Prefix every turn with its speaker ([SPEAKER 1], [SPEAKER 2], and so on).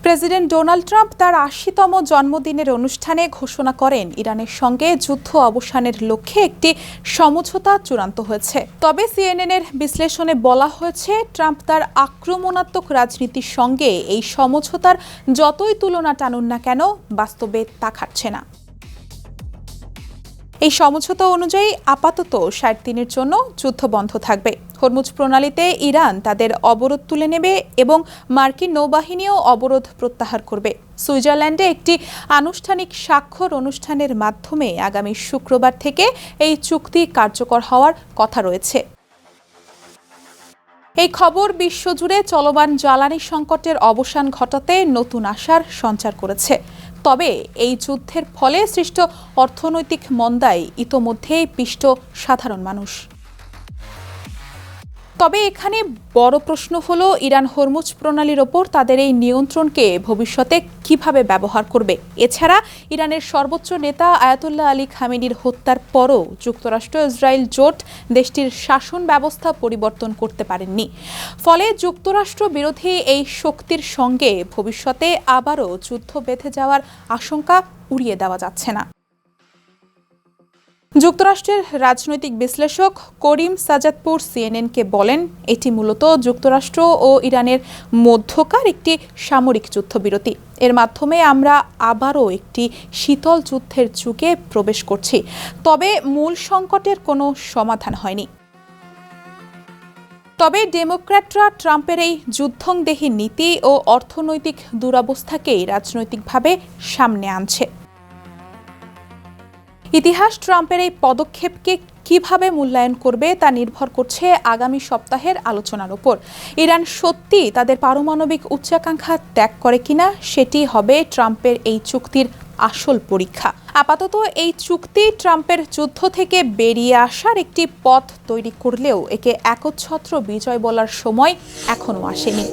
[SPEAKER 1] President Donald Trump তার ৮০তম জন্মদিনের অনুষ্ঠানে ঘোষণা করেন ইরানের সঙ্গে যুদ্ধ অবসানের লক্ষ্যে একটি সমঝোতা চূড়ান্ত হয়েছে। তবে সিএনএনের বিশ্লেষণে বলা হয়েছে, ট্রাম্প তার আক্রমণাত্মক রাজনীতির সঙ্গে এই সমঝোতার যতই তুলনা টানুন না কেন, বাস্তবে তা খাটছে না। এই সমঝোতা অনুযায়ী আপাতত ৬০ দিনের জন্য যুদ্ধ বন্ধ থাকবে। হরমুজ প্রণালীতে ইরান তাদের অবরোধ তুলে নেবে এবং মার্কিন নৌবাহিনীও অবরোধ প্রত্যাহার করবে। সুইজারল্যান্ডে একটি আনুষ্ঠানিক স্বাক্ষর অনুষ্ঠানের মাধ্যমে আগামী শুক্রবার থেকে এই চুক্তি কার্যকর হওয়ার কথা রয়েছে। এই খবর বিশ্বজুড়ে চলমান জ্বালানি সংকটের অবসান ঘটাতে নতুন আশার সঞ্চার করেছে। তবে এই যুদ্ধের ফলে সৃষ্ট অর্থনৈতিক মন্দায় ইতোমধ্যেই পিষ্ট সাধারণ মানুষ। তবে এখানে বড় প্রশ্ন হলো, ইরান হরমুজ প্রণালীর ওপর তাদের এই নিয়ন্ত্রণকে ভবিষ্যতে কিভাবে ব্যবহার করবে। এছাড়া ইরানের সর্বোচ্চ নেতা আয়াতুল্লাহ আলী খামেনির হত্যার পরও যুক্তরাষ্ট্র ইসরায়েল জোট দেশটির শাসন ব্যবস্থা পরিবর্তন করতে পারেননি। ফলে যুক্তরাষ্ট্র বিরোধী এই শক্তির সঙ্গে ভবিষ্যতে আবারও যুদ্ধ বেঁধে যাওয়ার আশঙ্কা উড়িয়ে দেওয়া যাচ্ছে না। যুক্তরাষ্ট্রের রাজনৈতিক বিশ্লেষক করিম সাজাদপুর সিএনএনকে বলেন, এটি মূলত যুক্তরাষ্ট্র ও ইরানের মধ্যকার একটি সামরিক যুদ্ধবিরতি। এর মাধ্যমে আমরা আবারও একটি শীতল যুদ্ধের যুগে প্রবেশ করছি। তবে মূল সংকটের কোনো সমাধান হয়নি। তবে ডেমোক্র্যাটরা ট্রাম্পের এই যুদ্ধংদেহী নীতি ও অর্থনৈতিক দুরবস্থাকেই রাজনৈতিকভাবে সামনে আনছে। ইতিহাস ট্রাম্পের এই পদক্ষেপকে কিভাবে মূল্যায়ন করবে তা নির্ভর করছে আগামী সপ্তাহের আলোচনার উপর। ইরান সত্যি তাদের পারমাণবিক উচ্চাকাঙ্ক্ষা ত্যাগ করে কিনা, সেটি হবে ট্রাম্পের এই চুক্তির আসল পরীক্ষা। আপাতত এই চুক্তি ট্রাম্পের যুদ্ধ থেকে বেরিয়ে আসার একটি পথ তৈরি করলেও একে একচ্ছত্র বিজয় বলার সময় এখনো আসেনি।